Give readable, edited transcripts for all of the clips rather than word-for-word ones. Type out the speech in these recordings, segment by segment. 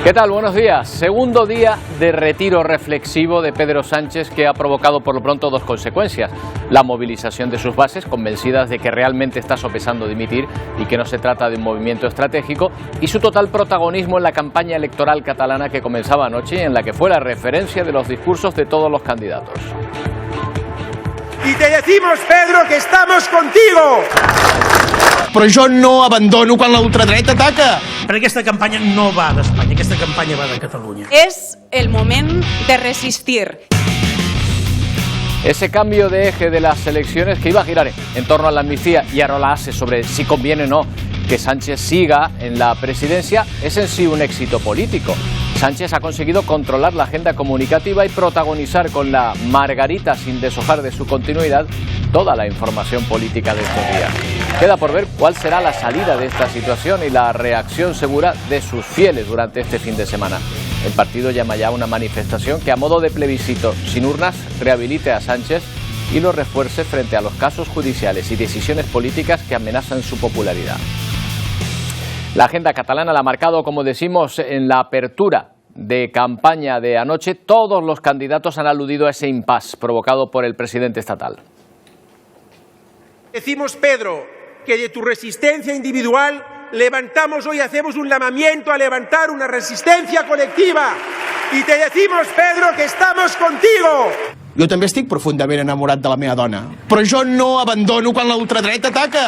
¿Qué tal? Buenos días. Segundo día de retiro reflexivo de Pedro Sánchez, que ha provocado por lo pronto dos consecuencias. La movilización de sus bases, convencidas de que realmente está sopesando dimitir y que no se trata de un movimiento estratégico, y su total protagonismo en la campaña electoral catalana que comenzaba anoche y en la que fue la referencia de los discursos de todos los candidatos. Y te decimos, Pedro, que estamos contigo. Però jo no abandono quan la ultradreta ataca. Perquè aquesta campanya no va d'Espanya, aquesta campanya va de Catalunya. Es el moment de resistir. Ese cambio de eje de las elecciones que iba a girar en torno a la amnistía y a rolarse sobre si conviene o no que Sánchez siga en la presidencia es en sí un éxito político. Sánchez ha conseguido controlar la agenda comunicativa y protagonizar con la margarita, sin deshojar de su continuidad, toda la información política de estos días. Queda por ver cuál será la salida de esta situación y la reacción segura de sus fieles durante este fin de semana. El partido llama ya a una manifestación que, a modo de plebiscito sin urnas, rehabilite a Sánchez y lo refuerce frente a los casos judiciales y decisiones políticas que amenazan su popularidad. La agenda catalana la ha marcado, como decimos, en la apertura de campaña de anoche. Todos los candidatos han aludido a ese impasse provocado por el presidente estatal. Decimos, Pedro, que de tu resistencia individual levantamos hoy, hacemos un llamamiento a levantar una resistencia colectiva. Y te decimos, Pedro, que estamos contigo. Jo també estic profundament enamorat de la meva dona, però jo no abandono quan la ultradreta ataca.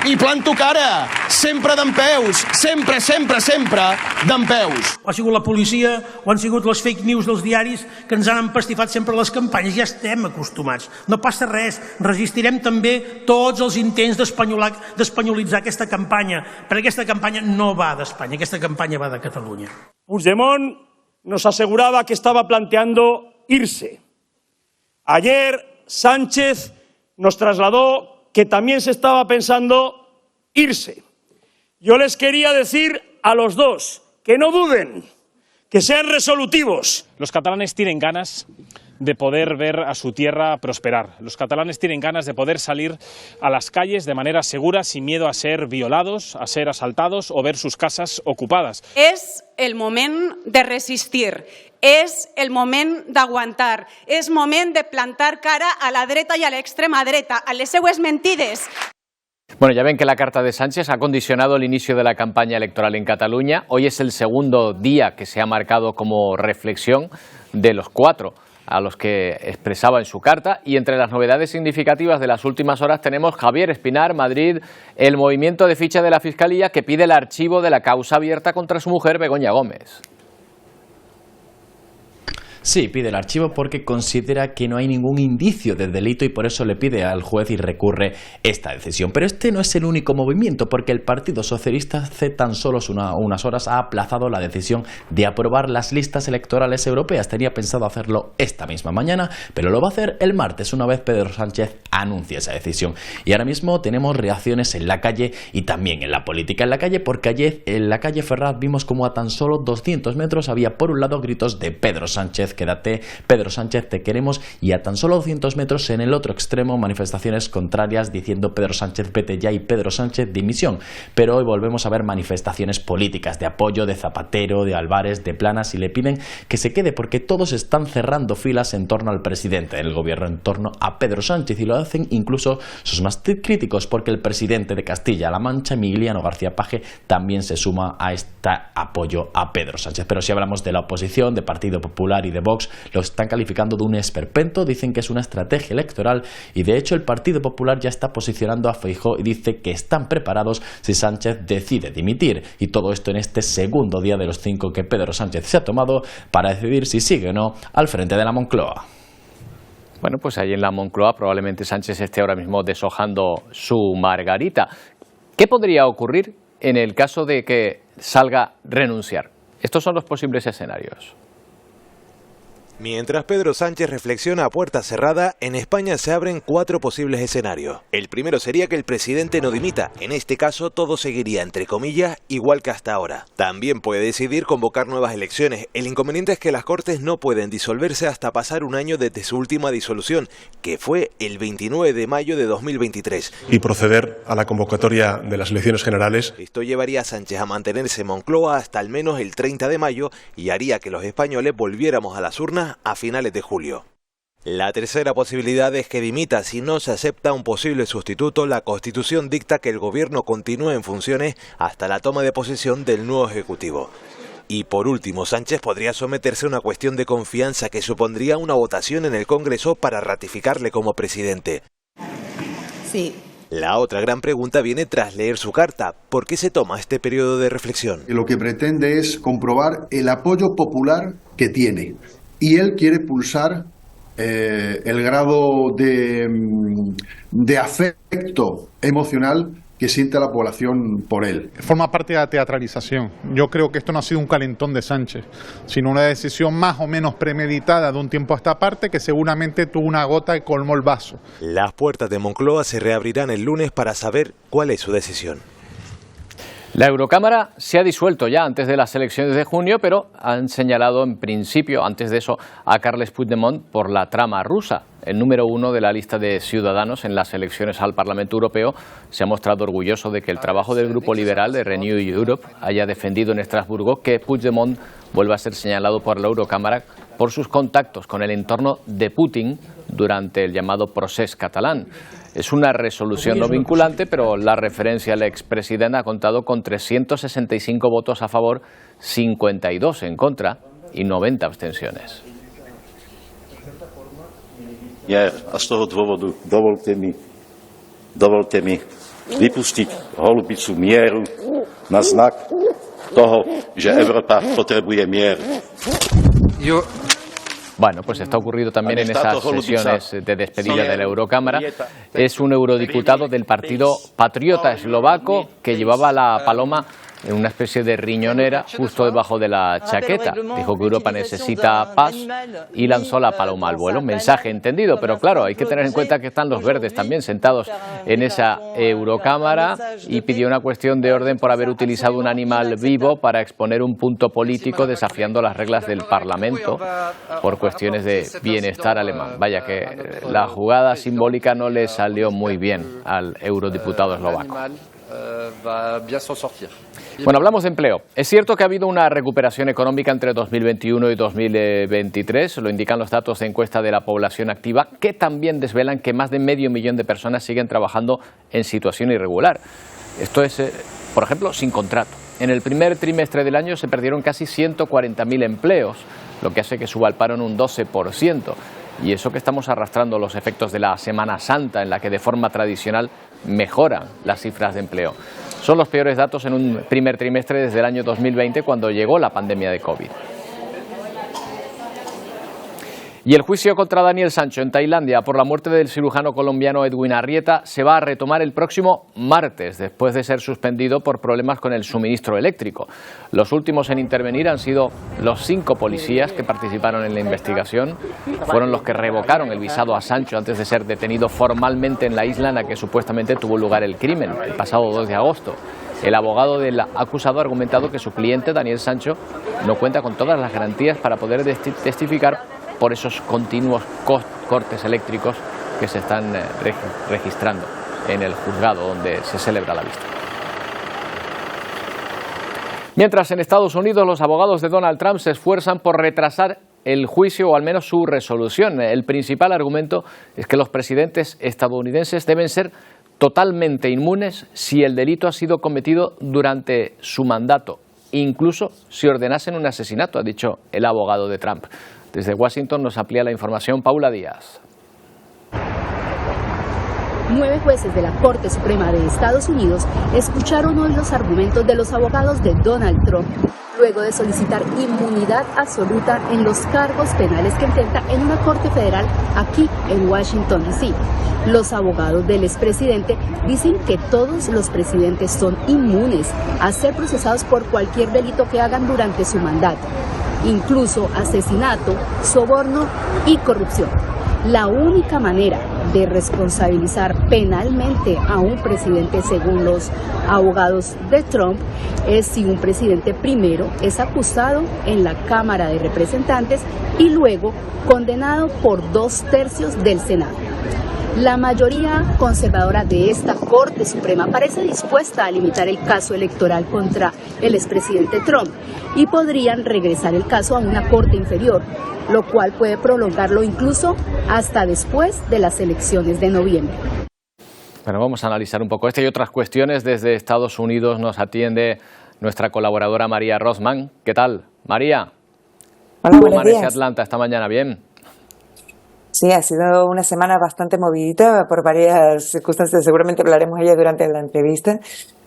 I planto cara, sempre dempeus, sempre, sempre, sempre dempeus. Ha sigut la policia o han sigut les fake news dels diaris que ens han empastifat sempre les campanyes. Ja estem acostumats. No passa res. Resistirem també tots els intents d'espanyolitzar aquesta campanya, perquè aquesta campanya no va d'Espanya, aquesta campanya va de Catalunya. Puigdemont nos aseguraba que estaba planteando irse. Ayer Sánchez nos trasladó que también se estaba pensando irse. Yo les quería decir a los dos que no duden, que sean resolutivos. Los catalanes tienen ganas de poder ver a su tierra prosperar. Los catalanes tienen ganas de poder salir a las calles de manera segura, sin miedo a ser violados, a ser asaltados o ver sus casas ocupadas. Es el moment de resistir. És el moment d'aguantar, és moment de plantar cara a la dreta i a l'extrema dreta, a les seues mentides. Bueno, ya ven que la carta de Sánchez ha condicionado el inicio de la campaña electoral en Cataluña. Hoy es el segundo día que se ha marcado como reflexión de los cuatro a los que expresaba en su carta, y entre las novedades significativas de las últimas horas tenemos Javier Espinar, Madrid, el movimiento de ficha de la Fiscalía que pide el archivo de la causa abierta contra su mujer Begoña Gómez. Sí, pide el archivo porque considera que no hay ningún indicio de delito y por eso le pide al juez y recurre esta decisión. Pero este no es el único movimiento, porque el Partido Socialista hace tan solo unas horas ha aplazado la decisión de aprobar las listas electorales europeas. Tenía pensado hacerlo esta misma mañana, pero lo va a hacer el martes, una vez Pedro Sánchez anuncie esa decisión. Y ahora mismo tenemos reacciones en la calle y también en la política. En la calle, porque ayer en la calle Ferraz vimos como a tan solo 200 metros había por un lado gritos de Pedro Sánchez, quédate, Pedro Sánchez, te queremos, y a tan solo 200 metros en el otro extremo manifestaciones contrarias diciendo Pedro Sánchez vete ya y Pedro Sánchez dimisión. Pero hoy volvemos a ver manifestaciones políticas de apoyo de Zapatero, de Álvarez, de Planas, y le piden que se quede porque todos están cerrando filas en torno al presidente del gobierno, en torno a Pedro Sánchez, y lo hacen incluso sus más críticos, porque el presidente de Castilla-La Mancha, Emiliano García Paje, también se suma a este apoyo a Pedro Sánchez. Pero si hablamos de la oposición, de Partido Popular y de Vox, lo están calificando de un esperpento, dicen que es una estrategia electoral, y de hecho el Partido Popular ya está posicionando a Feijóo y dice que están preparados si Sánchez decide dimitir, y todo esto en este segundo día de los 5 que Pedro Sánchez se ha tomado para decidir si sigue o no al frente de la Moncloa. Bueno, pues ahí en la Moncloa probablemente Sánchez esté ahora mismo deshojando su margarita. ¿Qué podría ocurrir en el caso de que salga renunciar? Estos son los posibles escenarios. Mientras Pedro Sánchez reflexiona a puerta cerrada, en España se abren 4 posibles escenarios. El primero sería que el presidente no dimita. En este caso, todo seguiría, entre comillas, igual que hasta ahora. También puede decidir convocar nuevas elecciones. El inconveniente es que las Cortes no pueden disolverse hasta pasar un año desde su última disolución, que fue el 29 de mayo de 2023. Y proceder a la convocatoria de las elecciones generales. Esto llevaría a Sánchez a mantenerse en Moncloa hasta al menos el 30 de mayo y haría que los españoles volviéramos a las urnas a finales de julio. La tercera posibilidad es que dimita. Si no se acepta un posible sustituto, la Constitución dicta que el gobierno continúe en funciones hasta la toma de posesión del nuevo Ejecutivo. Y por último, Sánchez podría someterse a una cuestión de confianza que supondría una votación en el Congreso para ratificarle como presidente. Sí. La otra gran pregunta viene tras leer su carta. ¿Por qué se toma este periodo de reflexión? Lo que pretende es comprobar el apoyo popular que tiene. Y él quiere pulsar el grado de afecto emocional que siente la población por él. Forma parte de la teatralización. Yo creo que esto no ha sido un calentón de Sánchez, sino una decisión más o menos premeditada de un tiempo a esta parte que seguramente tuvo una gota y colmó el vaso. Las puertas de Moncloa se reabrirán el lunes para saber cuál es su decisión. La Eurocámara se ha disuelto ya antes de las elecciones de junio, pero han señalado en principio, antes de eso, a Carles Puigdemont por la trama rusa. El número 1 de la lista de Ciudadanos en las elecciones al Parlamento Europeo se ha mostrado orgulloso de que el trabajo del Grupo Liberal de Renew Europe haya defendido en Estrasburgo que Puigdemont vuelva a ser señalado por la Eurocámara por sus contactos con el entorno de Putin durante el llamado procés catalán. Es una resolución no vinculante, pero la referencia al expresidente ha contado con 365 votos a favor, 52 en contra y 90 abstenciones. A z toho dôvodu dovolte mi vypustiť holubicu mieru na znak toho, že Európa potrebuje mier. Bueno, pues está ocurrido también en esas sesiones de despedida de la Eurocámara. Es un eurodiputado del Partido Patriota Eslovaco que llevaba la paloma en una especie de riñonera justo debajo de la chaqueta. Dijo que Europa necesita paz y lanzó la paloma al vuelo. Mensaje entendido, pero claro, hay que tener en cuenta que están los verdes también sentados en esa Eurocámara y pidió una cuestión de orden por haber utilizado un animal vivo para exponer un punto político desafiando las reglas del Parlamento por cuestiones de bienestar alemán. Vaya que la jugada simbólica no le salió muy bien al eurodiputado eslovaco. Bueno, hablamos de empleo. Es cierto que ha habido una recuperación económica entre 2021 y 2023, lo indican los datos de encuesta de la población activa, que también desvelan que más de 500.000 de personas siguen trabajando en situación irregular. Esto es, por ejemplo, sin contrato. En el primer trimestre del año se perdieron casi 140.000 empleos, lo que hace que suba el paro en un 12%. Y eso que estamos arrastrando los efectos de la Semana Santa, en la que de forma tradicional mejoran las cifras de empleo. Son los peores datos en un primer trimestre desde el año 2020, cuando llegó la pandemia de COVID. Y el juicio contra Daniel Sancho en Tailandia por la muerte del cirujano colombiano Edwin Arrieta se va a retomar el próximo martes, después de ser suspendido por problemas con el suministro eléctrico. Los últimos en intervenir han sido los 5 policías que participaron en la investigación. Fueron los que revocaron el visado a Sancho antes de ser detenido formalmente en la isla en la que supuestamente tuvo lugar el crimen, el pasado 2 de agosto. El abogado del acusado ha argumentado que su cliente, Daniel Sancho, no cuenta con todas las garantías para poder testificar por esos continuos cortes eléctricos que se están registrando en el juzgado donde se celebra la vista. Mientras en Estados Unidos los abogados de Donald Trump se esfuerzan por retrasar el juicio o al menos su resolución. El principal argumento es que los presidentes estadounidenses deben ser totalmente inmunes si el delito ha sido cometido durante su mandato, incluso si ordenasen un asesinato, ha dicho el abogado de Trump. Desde Washington nos amplía la información Paula Díaz. 9 jueces de la Corte Suprema de Estados Unidos escucharon hoy los argumentos de los abogados de Donald Trump, luego de solicitar inmunidad absoluta en los cargos penales que enfrenta en una corte federal aquí en Washington, D.C. Los abogados del expresidente dicen que todos los presidentes son inmunes a ser procesados por cualquier delito que hagan durante su mandato. incluso asesinato, soborno y corrupción. La única manera de responsabilizar penalmente a un presidente, según los abogados de Trump, es si un presidente primero es acusado en la Cámara de Representantes y luego condenado por 2/3 del Senado. La mayoría conservadora de esta Corte Suprema parece dispuesta a limitar el caso electoral contra el expresidente Trump y podrían regresar el caso a una corte inferior, lo cual puede prolongarlo incluso hasta después de las elecciones de noviembre. Bueno, vamos a analizar un poco este y otras cuestiones. Desde Estados Unidos nos atiende nuestra colaboradora María Rosman. ¿Qué tal, María? Hola, ¿Cómo amanece Atlanta esta mañana? ¿Bien? Sí, ha sido una semana bastante movidita por varias circunstancias. Seguramente hablaremos de ellas durante la entrevista.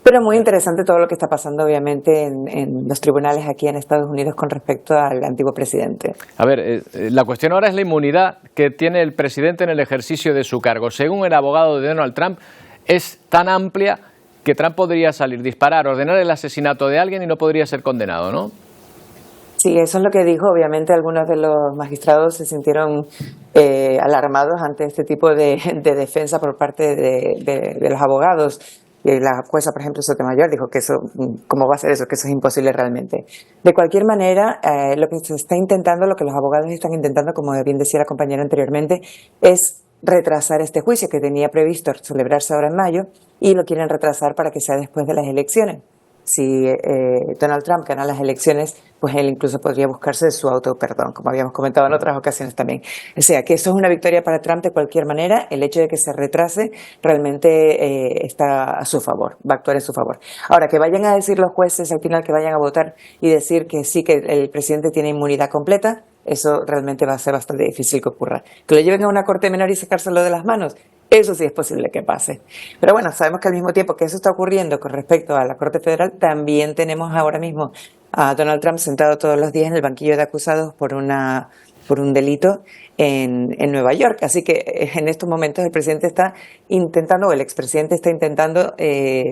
Pero muy interesante todo lo que está pasando, obviamente, en los tribunales aquí en Estados Unidos con respecto al antiguo presidente. A ver, la cuestión ahora es la inmunidad que tiene el presidente en el ejercicio de su cargo. Según el abogado de Donald Trump, es tan amplia que Trump podría salir, disparar, ordenar el asesinato de alguien y no podría ser condenado, ¿no? Sí, eso es lo que dijo. Obviamente algunos de los magistrados se sintieron alarmados ante este tipo de defensa por parte de los abogados. Y la jueza, por ejemplo, Sotomayor, dijo que eso, ¿cómo va a ser eso? Que eso es imposible realmente. De cualquier manera, lo que se está intentando, lo que los abogados están intentando, como bien decía la compañera anteriormente, es retrasar este juicio que tenía previsto celebrarse ahora en mayo y lo quieren retrasar para que sea después de las elecciones. Si Donald Trump gana las elecciones, pues él incluso podría buscarse su autoperdón, como habíamos comentado en otras ocasiones también. O sea, que eso es una victoria para Trump de cualquier manera. El hecho de que se retrase realmente está a su favor, va a actuar en su favor. Ahora, que vayan a decir los jueces al final, que vayan a votar y decir que sí, que el presidente tiene inmunidad completa, eso realmente va a ser bastante difícil que ocurra. Que lo lleven a una corte menor y sacárselo de las manos, eso sí es posible que pase. Pero bueno, sabemos que al mismo tiempo que eso está ocurriendo con respecto a la Corte Federal, también tenemos ahora mismo a Donald Trump sentado todos los días en el banquillo de acusados por un delito en Nueva York. Así que en estos momentos el presidente está intentando, o el expresidente está intentando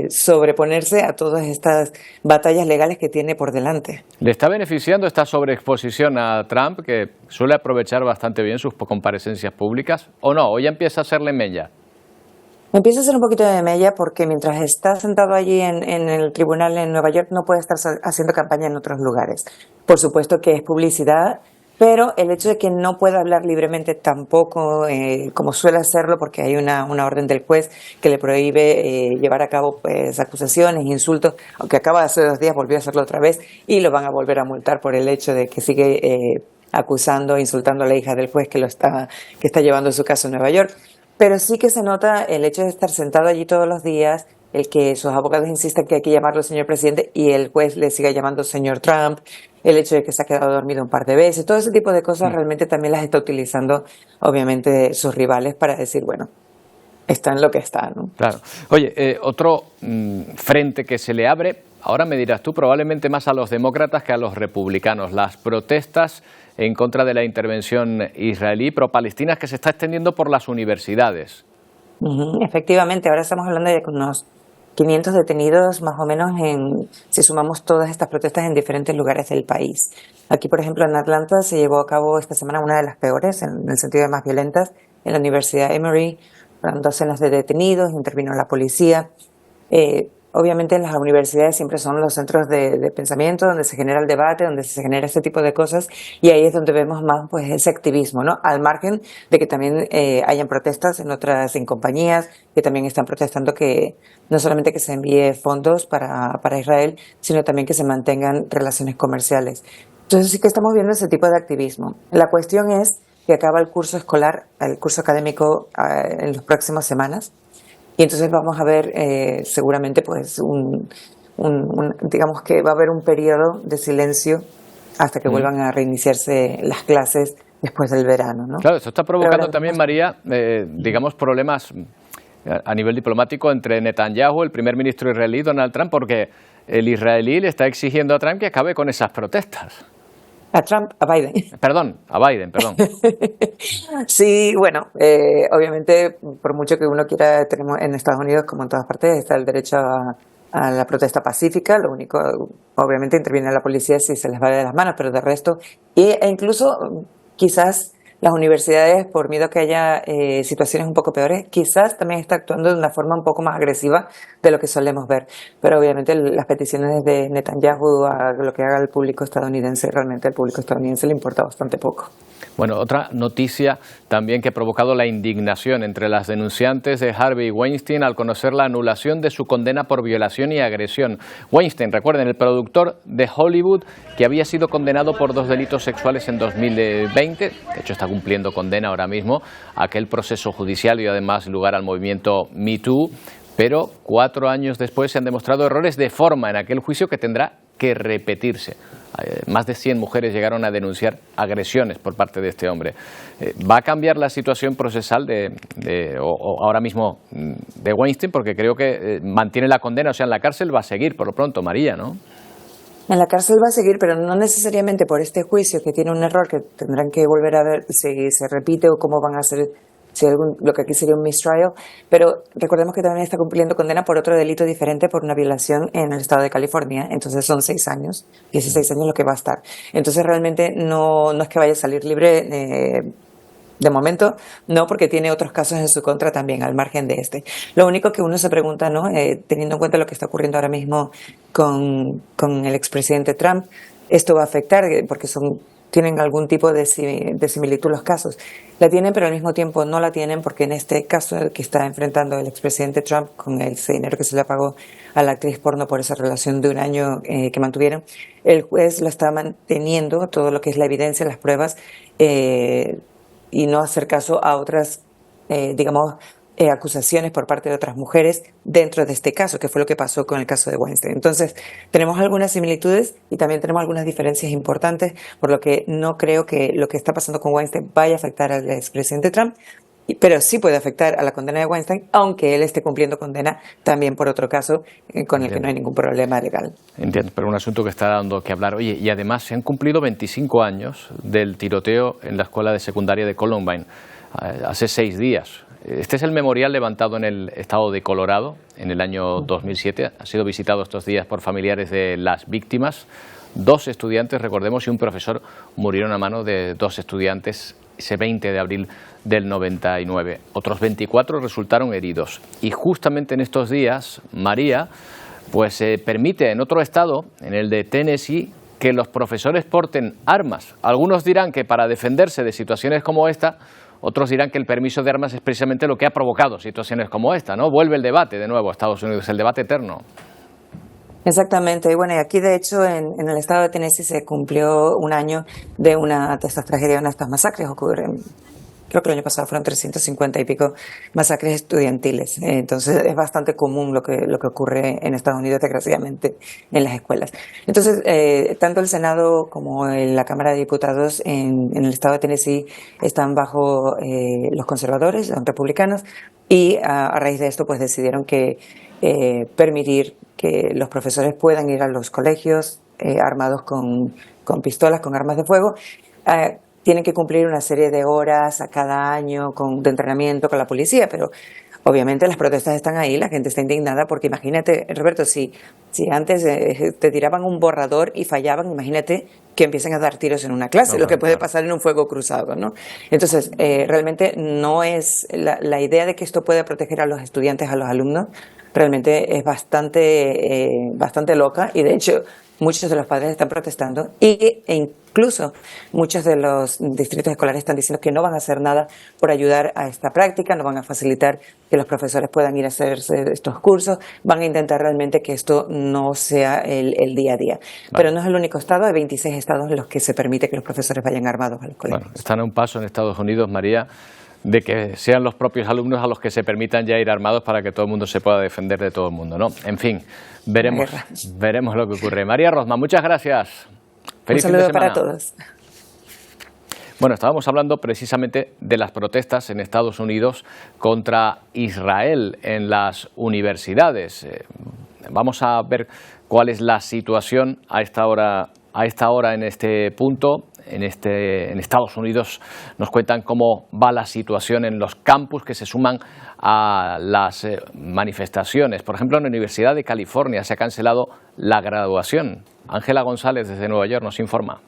sobreponerse a todas estas batallas legales que tiene por delante. ¿Le está beneficiando esta sobreexposición a Trump, que suele aprovechar bastante bien sus comparecencias públicas, o no? ¿O ya empieza a hacerle mella? Empieza a ser un poquito de mella porque mientras está sentado allí en el tribunal en Nueva York no puede estar haciendo campaña en otros lugares. Por supuesto que es publicidad, pero el hecho de que no pueda hablar libremente tampoco, como suele hacerlo, porque hay una orden del juez que le prohíbe llevar a cabo pues, acusaciones, insultos, aunque acaba de hace 2 días, volvió a hacerlo otra vez y lo van a volver a multar por el hecho de que sigue acusando, insultando a la hija del juez que está llevando su caso en Nueva York. Pero sí que se nota el hecho de estar sentado allí todos los días, el que sus abogados insistan que hay que llamarlo señor presidente y el juez le siga llamando señor Trump, el hecho de que se ha quedado dormido un par de veces, todo ese tipo de cosas realmente también las está utilizando, obviamente, sus rivales para decir, bueno, está en lo que está, ¿no? Claro. Oye, otro frente que se le abre, ahora me dirás tú, probablemente más a los demócratas que a los republicanos, las protestas en contra de la intervención israelí pro-palestina que se está extendiendo por las universidades. Efectivamente, ahora estamos hablando de unos 500 detenidos más o menos si sumamos todas estas protestas en diferentes lugares del país. Aquí, por ejemplo, en Atlanta se llevó a cabo esta semana una de las peores, en el sentido de más violentas, en la Universidad Emory, fueron docenas de detenidos, intervino la policía. Obviamente las universidades siempre son los centros de pensamiento, donde se genera el debate, donde se genera este tipo de cosas, y ahí es donde vemos más pues ese activismo, ¿no? Al margen de que también hayan protestas en compañías que también están protestando que no solamente que se envíe fondos para Israel, sino también que se mantengan relaciones comerciales. Entonces sí que estamos viendo ese tipo de activismo. La cuestión es que acaba el curso escolar, el curso académico en las próximas semanas. Y entonces vamos a ver seguramente pues digamos que va a haber un periodo de silencio hasta que vuelvan a reiniciarse las clases después del verano, ¿no? Claro, esto está provocando también, María, digamos, problemas a nivel diplomático entre Netanyahu, el primer ministro israelí, Donald Trump, porque el israelí le está exigiendo a Trump que acabe con esas protestas. A Trump, a Biden. Perdón, a Biden, perdón. Sí, bueno, obviamente, por mucho que uno quiera, tenemos en Estados Unidos, como en todas partes, está el derecho a la protesta pacífica. Lo único, obviamente interviene la policía si se les va de las manos, pero de resto, e incluso quizás las universidades, por miedo a que haya situaciones un poco peores, quizás también está actuando de una forma un poco más agresiva de lo que solemos ver. Pero obviamente las peticiones de Netanyahu a lo que haga el público estadounidense, realmente al público estadounidense le importa bastante poco. Bueno, otra noticia también que ha provocado la indignación entre las denunciantes de Harvey Weinstein al conocer la anulación de su condena por violación y agresión. Weinstein, recuerden, el productor de Hollywood que había sido condenado por 2 delitos sexuales en 2020, de hecho está cumpliendo condena ahora mismo, aquel proceso judicial dio además lugar al movimiento Me Too, pero 4 años después se han demostrado errores de forma en aquel juicio que tendrá que repetirse. Más de 100 mujeres llegaron a denunciar agresiones por parte de este hombre. ¿Va a cambiar la situación procesal o ahora mismo de Weinstein? Porque creo que mantiene la condena, o sea, en la cárcel va a seguir por lo pronto, María, ¿no? En la cárcel va a seguir, pero no necesariamente por este juicio que tiene un error que tendrán que volver a ver si se repite o cómo van a hacer, lo que aquí sería un mistrial, pero recordemos que también está cumpliendo condena por otro delito diferente, por una violación en el estado de California, entonces son 6 años, 16 años lo que va a estar. Entonces realmente no es que vaya a salir libre de momento, no, porque tiene otros casos en su contra también, al margen de este. Lo único que uno se pregunta, ¿no? Teniendo en cuenta lo que está ocurriendo ahora mismo con el expresidente Trump, ¿esto va a afectar? Porque tienen algún tipo de similitud los casos. La tienen, pero al mismo tiempo no la tienen, porque en este caso que está enfrentando el expresidente Trump con ese dinero que se le pagó a la actriz porno por esa relación de 1 año que mantuvieron, el juez lo está manteniendo, todo lo que es la evidencia, las pruebas, y no hacer caso a otras, acusaciones por parte de otras mujeres dentro de este caso, que fue lo que pasó con el caso de Weinstein. Entonces, tenemos algunas similitudes y también tenemos algunas diferencias importantes, por lo que no creo que lo que está pasando con Weinstein vaya a afectar al expresidente Trump, pero sí puede afectar a la condena de Weinstein, aunque él esté cumpliendo condena también por otro caso con el que no hay ningún problema legal. Entiendo, pero un asunto que está dando que hablar. Oye, y además se han cumplido 25 años del tiroteo en la escuela de secundaria de Columbine, hace 6 días. Este es el memorial levantado en el estado de Colorado en el año 2007. Ha sido visitado estos días por familiares de las víctimas. 2 estudiantes, recordemos, y un profesor murieron a mano de 2 estudiantes ese 20 de abril del 99. Otros 24 resultaron heridos. Y justamente en estos días, María, pues se permite en otro estado, en el de Tennessee, que los profesores porten armas. Algunos dirán que para defenderse de situaciones como esta, otros dirán que el permiso de armas es precisamente lo que ha provocado situaciones como esta, ¿no? Vuelve el debate de nuevo a Estados Unidos, el debate eterno. Exactamente. Y bueno, y aquí de hecho en el estado de Tennessee se cumplió 1 año de una de estas tragedias, una de estas masacres. Creo que el año pasado fueron 350 y pico masacres estudiantiles. Entonces es bastante común lo que ocurre en Estados Unidos, desgraciadamente, en las escuelas. Entonces, tanto el Senado como la Cámara de Diputados en el estado de Tennessee están bajo los conservadores, los republicanos, y a raíz de esto pues decidieron que permitir que los profesores puedan ir a los colegios armados con pistolas, con armas de fuego. Tienen que cumplir una serie de horas a cada año de entrenamiento con la policía, pero obviamente las protestas están ahí, la gente está indignada, porque imagínate, Roberto, si antes te tiraban un borrador y fallaban, imagínate que empiecen a dar tiros en una clase, lo que puede pasar en un fuego cruzado, ¿no? Entonces, realmente no es la idea de que esto pueda proteger a los estudiantes, a los alumnos, realmente es bastante loca, y de hecho muchos de los padres están protestando e incluso muchos de los distritos escolares están diciendo que no van a hacer nada por ayudar a esta práctica, no van a facilitar que los profesores puedan ir a hacer estos cursos, van a intentar realmente que esto no sea el día a día. Vale. Pero no es el único estado, hay 26 estados en los que se permite que los profesores vayan armados a los colegios. Bueno, están a un paso en Estados Unidos, María, de que sean los propios alumnos a los que se permitan ya ir armados para que todo el mundo se pueda defender de todo el mundo, ¿no? En fin, veremos lo que ocurre. María Rozman, muchas gracias. Feliz fin de semana para todos. Bueno, estábamos hablando precisamente de las protestas en Estados Unidos contra Israel en las universidades. Vamos a ver cuál es la situación a esta hora a esta hora en este punto, en Estados Unidos, nos cuentan cómo va la situación en los campus que se suman a las manifestaciones. Por ejemplo, en la Universidad de California se ha cancelado la graduación. Ángela González desde Nueva York nos informa.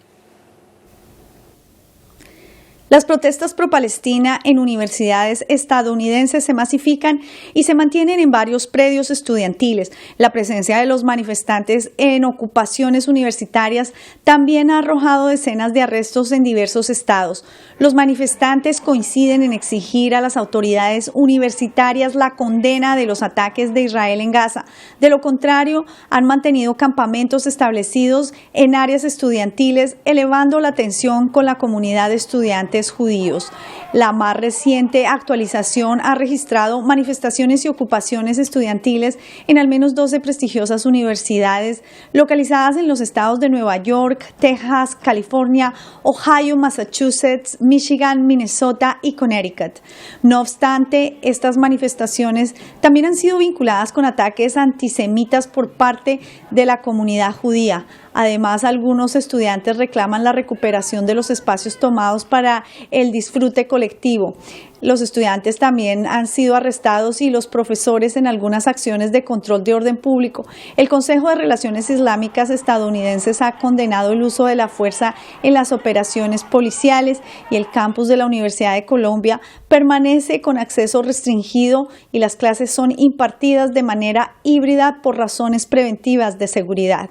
Las protestas pro-Palestina en universidades estadounidenses se masifican y se mantienen en varios predios estudiantiles. La presencia de los manifestantes en ocupaciones universitarias también ha arrojado decenas de arrestos en diversos estados. Los manifestantes coinciden en exigir a las autoridades universitarias la condena de los ataques de Israel en Gaza. De lo contrario, han mantenido campamentos establecidos en áreas estudiantiles, elevando la tensión con la comunidad de estudiantes judíos. La más reciente actualización ha registrado manifestaciones y ocupaciones estudiantiles en al menos 12 prestigiosas universidades localizadas en los estados de Nueva York, Texas, California, Ohio, Massachusetts, Michigan, Minnesota y Connecticut. No obstante, estas manifestaciones también han sido vinculadas con ataques antisemitas por parte de la comunidad judía. Además, algunos estudiantes reclaman la recuperación de los espacios tomados para el disfrute colectivo. Los estudiantes también han sido arrestados y los profesores en algunas acciones de control de orden público. El Consejo de Relaciones Islámicas estadounidenses ha condenado el uso de la fuerza en las operaciones policiales y el campus de la Universidad de Colombia permanece con acceso restringido y las clases son impartidas de manera híbrida por razones preventivas de seguridad.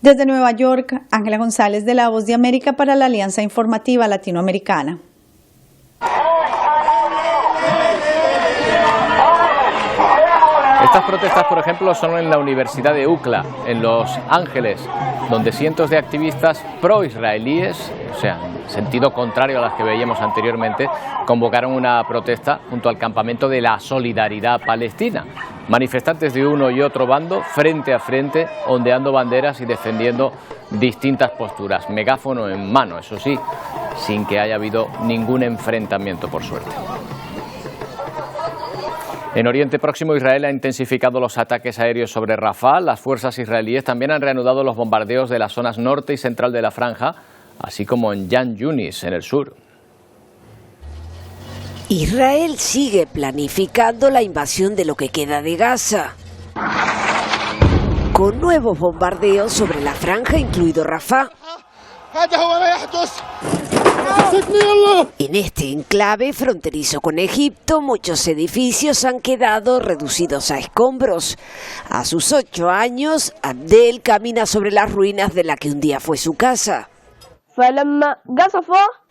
Desde Nueva York, Ángela González de La Voz de América para la Alianza Informativa Latinoamericana. Estas protestas, por ejemplo, son en la Universidad de UCLA, en Los Ángeles, donde cientos de activistas pro-israelíes, o sea, en sentido contrario a las que veíamos anteriormente, convocaron una protesta junto al campamento de la Solidaridad Palestina. Manifestantes de uno y otro bando, frente a frente, ondeando banderas y defendiendo distintas posturas, megáfono en mano, eso sí, sin que haya habido ningún enfrentamiento, por suerte. En Oriente Próximo, Israel ha intensificado los ataques aéreos sobre Rafah. Las fuerzas israelíes también han reanudado los bombardeos de las zonas norte y central de la franja, así como en Yan Yunis, en el sur. Israel sigue planificando la invasión de lo que queda de Gaza, con nuevos bombardeos sobre la franja, incluido Rafah. En este enclave fronterizo con Egipto, muchos edificios han quedado reducidos a escombros. A sus 8 años, Abdel camina sobre las ruinas de la que un día fue su casa.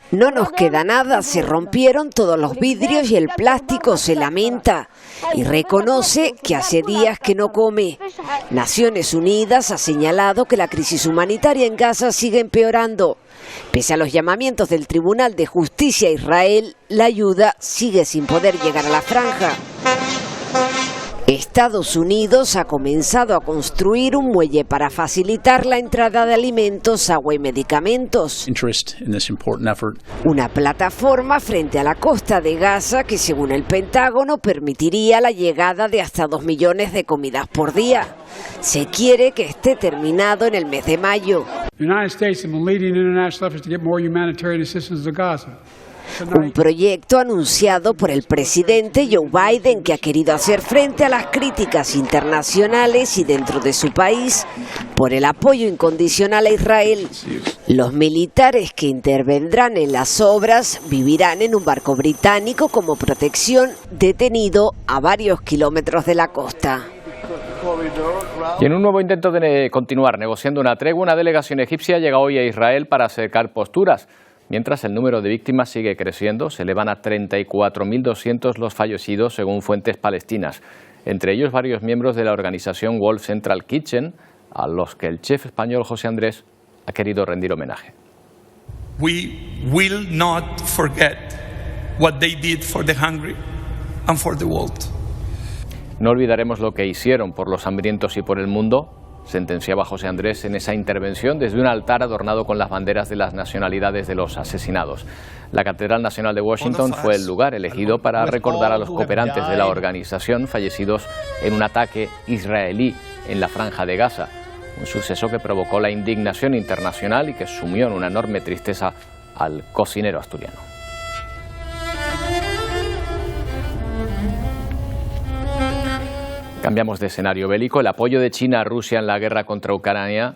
No nos queda nada, se rompieron todos los vidrios y el plástico, se lamenta y reconoce que hace días que no come. Naciones Unidas ha señalado que la crisis humanitaria en Gaza sigue empeorando. Pese a los llamamientos del Tribunal de Justicia a Israel, la ayuda sigue sin poder llegar a la franja. Estados Unidos ha comenzado a construir un muelle para facilitar la entrada de alimentos, agua y medicamentos. Una plataforma frente a la costa de Gaza que, según el Pentágono, permitiría la llegada de hasta 2 millones de comidas por día. Se quiere que esté terminado en el mes de mayo. Un proyecto anunciado por el presidente Joe Biden que ha querido hacer frente a las críticas internacionales y dentro de su país por el apoyo incondicional a Israel. Los militares que intervendrán en las obras vivirán en un barco británico como protección detenido a varios kilómetros de la costa. Y en un nuevo intento de continuar negociando una tregua, una delegación egipcia llega hoy a Israel para acercar posturas. Mientras el número de víctimas sigue creciendo, se elevan a 34.200 los fallecidos según fuentes palestinas, entre ellos varios miembros de la organización Wolf Central Kitchen, a los que el chef español José Andrés ha querido rendir homenaje. We will not forget what they did for the hungry and for the world. No olvidaremos lo que hicieron por los hambrientos y por el mundo, sentenciaba José Andrés en esa intervención desde un altar adornado con las banderas de las nacionalidades de los asesinados. La Catedral Nacional de Washington fue el lugar elegido para recordar a los cooperantes de la organización fallecidos en un ataque israelí en la Franja de Gaza. un suceso que provocó la indignación internacional y que sumió en una enorme tristeza al cocinero asturiano. Cambiamos de escenario bélico. El apoyo de China a Rusia en la guerra contra Ucrania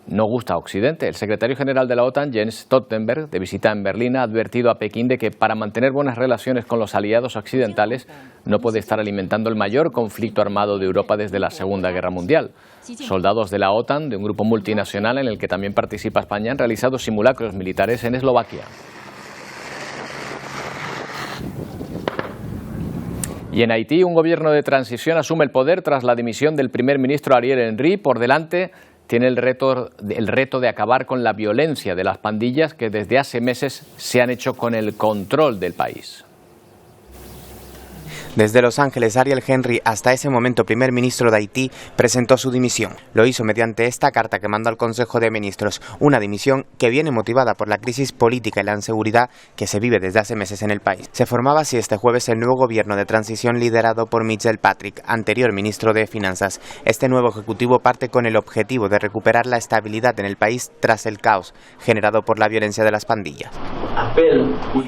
no gusta a Occidente. El secretario general de la OTAN, Jens Stoltenberg, de visita en Berlín, ha advertido a Pekín de que para mantener buenas relaciones con los aliados occidentales no puede estar alimentando el mayor conflicto armado de Europa desde la Segunda Guerra Mundial. Soldados de la OTAN, de un grupo multinacional en el que también participa España, han realizado simulacros militares en Eslovaquia. Y en Haití, un gobierno de transición asume el poder tras la dimisión del primer ministro Ariel Henry. Por delante tiene el reto de acabar con la violencia de las pandillas que desde hace meses se han hecho con el control del país. Desde Los Ángeles, Ariel Henry, hasta ese momento primer ministro de Haití, presentó su dimisión. Lo hizo mediante esta carta que mandó al Consejo de Ministros, una dimisión que viene motivada por la crisis política y la inseguridad que se vive desde hace meses en el país. Se formaba así este jueves el nuevo gobierno de transición liderado por Michel Patrick, anterior ministro de Finanzas. Este nuevo ejecutivo parte con el objetivo de recuperar la estabilidad en el país tras el caos generado por la violencia de las pandillas.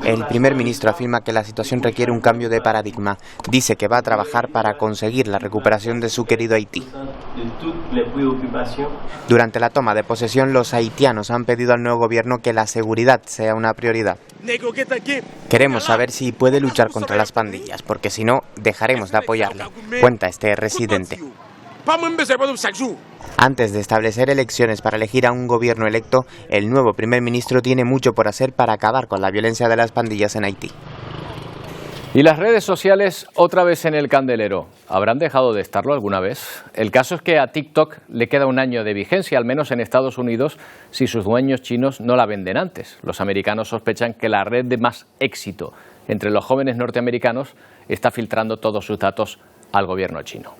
El primer ministro afirma que la situación requiere un cambio de paradigma. Dice que va a trabajar para conseguir la recuperación de su querido Haití. Durante la toma de posesión, los haitianos han pedido al nuevo gobierno que la seguridad sea una prioridad. Queremos saber si puede luchar contra las pandillas, porque si no, dejaremos de apoyarle, cuenta este residente. Antes de establecer elecciones para elegir a un gobierno electo, el nuevo primer ministro tiene mucho por hacer para acabar con la violencia de las pandillas en Haití. Y las redes sociales otra vez en el candelero. ¿Habrán dejado de estarlo alguna vez? El caso es que a TikTok le queda un año de vigencia, al menos en Estados Unidos, si sus dueños chinos no la venden antes. Los americanos sospechan que la red de más éxito entre los jóvenes norteamericanos está filtrando todos sus datos al gobierno chino.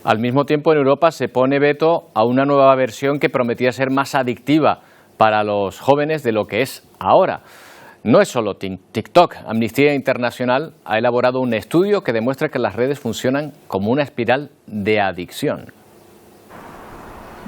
Al mismo tiempo, en Europa se pone veto a una nueva versión que prometía ser más adictiva para los jóvenes de lo que es ahora. No es solo TikTok. Amnistía Internacional ha elaborado un estudio que demuestra que las redes funcionan como una espiral de adicción.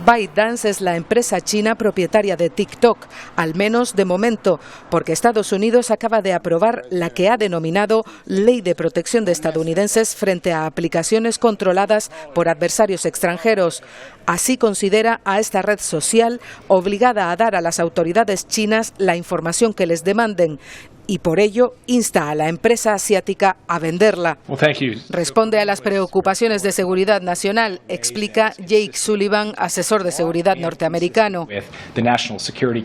ByteDance es la empresa china propietaria de TikTok, al menos de momento, porque Estados Unidos acaba de aprobar la que ha denominado Ley de Protección de Estadounidenses frente a aplicaciones controladas por adversarios extranjeros. Así considera a esta red social obligada a dar a las autoridades chinas la información que les demanden, y por ello insta a la empresa asiática a venderla. Responde a las preocupaciones de seguridad nacional, explica Jake Sullivan, asesor de seguridad norteamericano,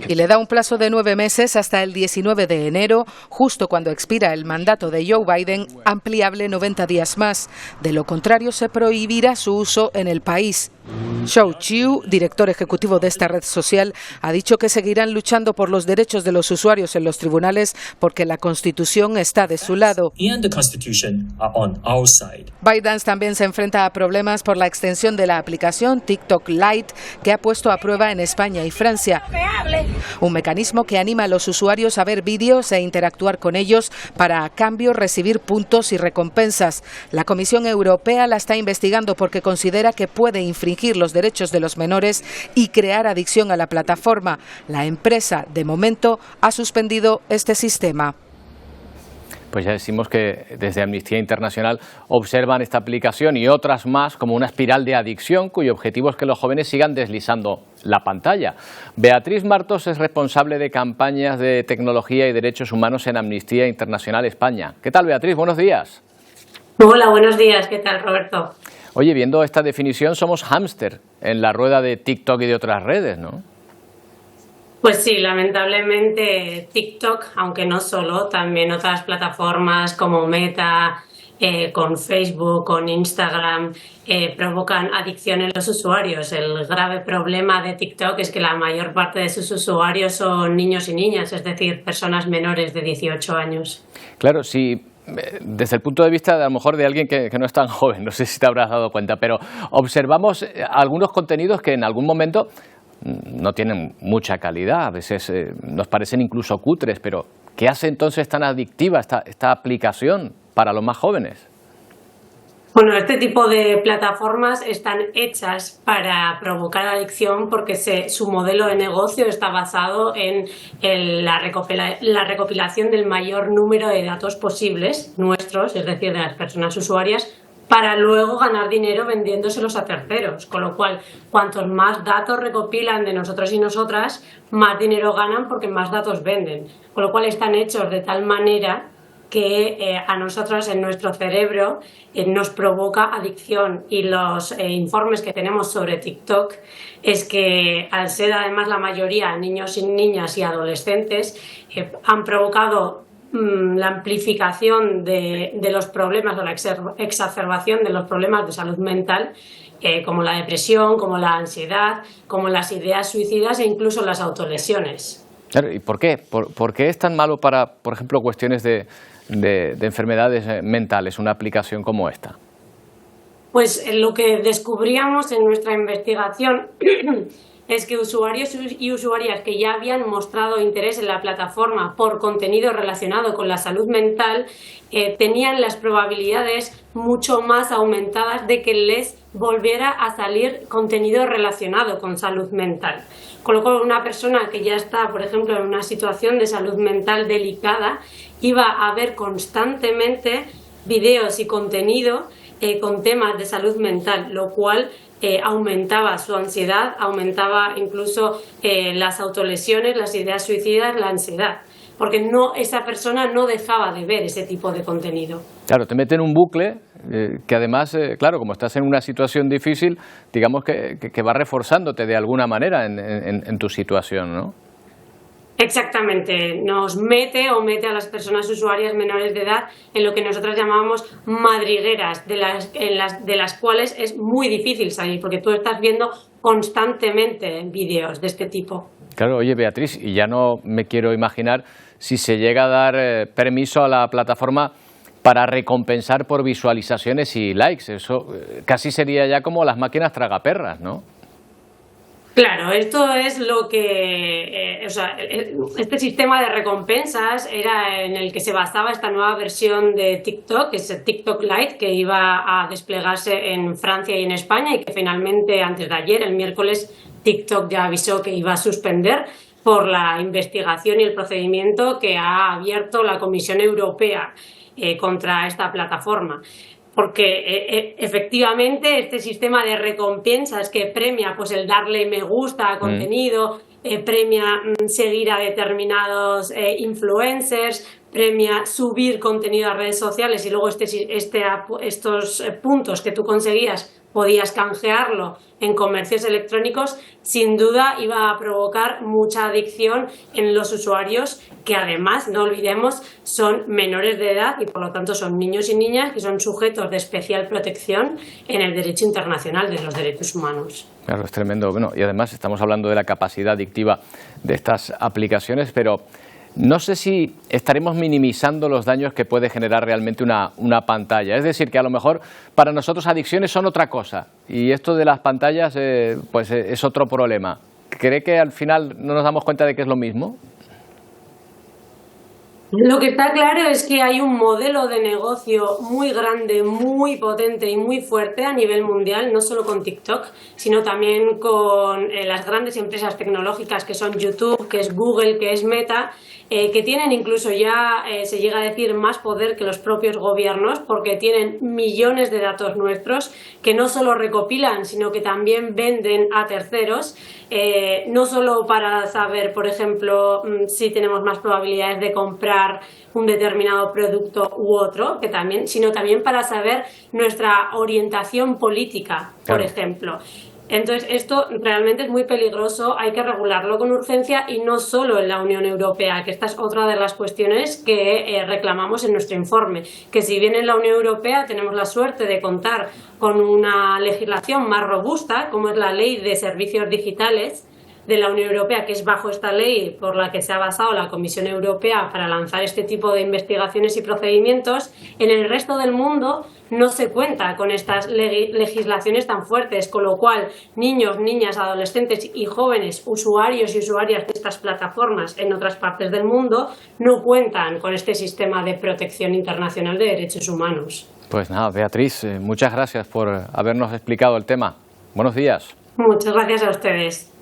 y le da un plazo de 9 meses hasta el 19 de enero, justo cuando expira el mandato de Joe Biden, ampliable 90 días más. De lo contrario, se prohibirá su uso en el país. Shou Chiu, director ejecutivo de esta red social, ha dicho que seguirán luchando por los derechos de los usuarios en los tribunales porque la Constitución está de su lado. ByteDance también se enfrenta a problemas por la extensión de la aplicación TikTok Lite, que ha puesto a prueba en España y Francia. Un mecanismo que anima a los usuarios a ver vídeos e interactuar con ellos para, a cambio, recibir puntos y recompensas. La Comisión Europea la está investigando porque considera que puede infringir los derechos de los menores y crear adicción a la plataforma. La empresa, de momento, ha suspendido este sistema. Pues ya decimos que desde Amnistía Internacional observan esta aplicación y otras más como una espiral de adicción cuyo objetivo es que los jóvenes sigan deslizando la pantalla. Beatriz Martos es responsable de campañas de tecnología y derechos humanos en Amnistía Internacional España. ¿Qué tal, Beatriz? Buenos días. Hola, buenos días. ¿Qué tal, Roberto? Oye, viendo esta definición, somos hámster en la rueda de TikTok y de otras redes, ¿no? Pues sí, lamentablemente TikTok, aunque no solo, también otras plataformas como Meta con Facebook, con Instagram, provocan adicción en los usuarios. El grave problema de TikTok es que la mayor parte de sus usuarios son niños y niñas, es decir, personas menores de 18 años. Claro, sí. Desde el punto de vista a lo mejor de alguien que no es tan joven, no sé si te habrás dado cuenta, pero observamos algunos contenidos que en algún momento no tienen mucha calidad, a veces nos parecen incluso cutres, pero ¿qué hace entonces tan adictiva esta aplicación para los más jóvenes? Bueno, este tipo de plataformas están hechas para provocar adicción porque su modelo de negocio está basado en la recopilación del mayor número de datos posibles, nuestros, es decir, de las personas usuarias, para luego ganar dinero vendiéndoselos a terceros. Con lo cual, cuantos más datos recopilan de nosotros y nosotras, más dinero ganan porque más datos venden. Con lo cual están hechos de tal manera que a nosotros en nuestro cerebro nos provoca adicción, y los informes que tenemos sobre TikTok es que al ser además la mayoría niños y niñas y adolescentes han provocado la amplificación de los problemas o la exacerbación de los problemas de salud mental, como la depresión, como la ansiedad, como las ideas suicidas e incluso las autolesiones. Claro, ¿y por qué? ¿Por qué es tan malo para, por ejemplo, cuestiones de enfermedades mentales una aplicación como esta? Pues lo que descubríamos en nuestra investigación es que usuarios y usuarias que ya habían mostrado interés en la plataforma por contenido relacionado con la salud mental tenían las probabilidades mucho más aumentadas de que les volviera a salir contenido relacionado con salud mental. Con lo cual, una persona que ya está, por ejemplo, en una situación de salud mental delicada, iba a ver constantemente videos y contenido con temas de salud mental, lo cual aumentaba su ansiedad, aumentaba incluso las autolesiones, las ideas suicidas, la ansiedad, porque esa persona no dejaba de ver ese tipo de contenido. Claro, te mete en un bucle que además, claro, como estás en una situación difícil, digamos que va reforzándote de alguna manera en tu situación, ¿no? Exactamente, nos mete a las personas usuarias menores de edad en lo que nosotros llamamos madrigueras, de las cuales es muy difícil salir, porque tú estás viendo constantemente vídeos de este tipo. Claro, oye Beatriz, y ya no me quiero imaginar si se llega a dar permiso a la plataforma para recompensar por visualizaciones y likes. Eso casi sería ya como las máquinas tragaperras, ¿no? Claro, esto es lo que, este sistema de recompensas era en el que se basaba esta nueva versión de TikTok, que es el TikTok Lite, que iba a desplegarse en Francia y en España, y que finalmente, antes de ayer, el miércoles, TikTok ya avisó que iba a suspender por la investigación y el procedimiento que ha abierto la Comisión Europea contra esta plataforma. Porque efectivamente este sistema de recompensas que premia pues el darle me gusta a contenido, premia seguir a determinados influencers, premia subir contenido a redes sociales, y luego estos puntos que tú conseguías podías canjearlo en comercios electrónicos, sin duda iba a provocar mucha adicción en los usuarios, que además, no olvidemos, son menores de edad y por lo tanto son niños y niñas que son sujetos de especial protección en el derecho internacional de los derechos humanos. Claro, es tremendo. Bueno, y además estamos hablando de la capacidad adictiva de estas aplicaciones, pero no sé si estaremos minimizando los daños que puede generar realmente una pantalla. Es decir, que a lo mejor para nosotros adicciones son otra cosa y esto de las pantallas pues es otro problema. ¿Cree que al final no nos damos cuenta de que es lo mismo? Lo que está claro es que hay un modelo de negocio muy grande, muy potente y muy fuerte a nivel mundial, no solo con TikTok, sino también con las grandes empresas tecnológicas que son YouTube, que es Google, que es Meta, que tienen incluso ya, se llega a decir, más poder que los propios gobiernos, porque tienen millones de datos nuestros que no solo recopilan, sino que también venden a terceros, no solo para saber, por ejemplo, si tenemos más probabilidades de comprar un determinado producto u otro, sino también para saber nuestra orientación política, por ejemplo. Entonces, esto realmente es muy peligroso, hay que regularlo con urgencia y no solo en la Unión Europea, que esta es otra de las cuestiones que reclamamos en nuestro informe, que si bien en la Unión Europea tenemos la suerte de contar con una legislación más robusta, como es la Ley de Servicios Digitales de la Unión Europea, que es bajo esta ley por la que se ha basado la Comisión Europea para lanzar este tipo de investigaciones y procedimientos, en el resto del mundo no se cuenta con estas legislaciones tan fuertes, con lo cual niños, niñas, adolescentes y jóvenes usuarios y usuarias de estas plataformas en otras partes del mundo no cuentan con este sistema de protección internacional de derechos humanos. Pues nada, Beatriz, muchas gracias por habernos explicado el tema. Buenos días. Muchas gracias a ustedes.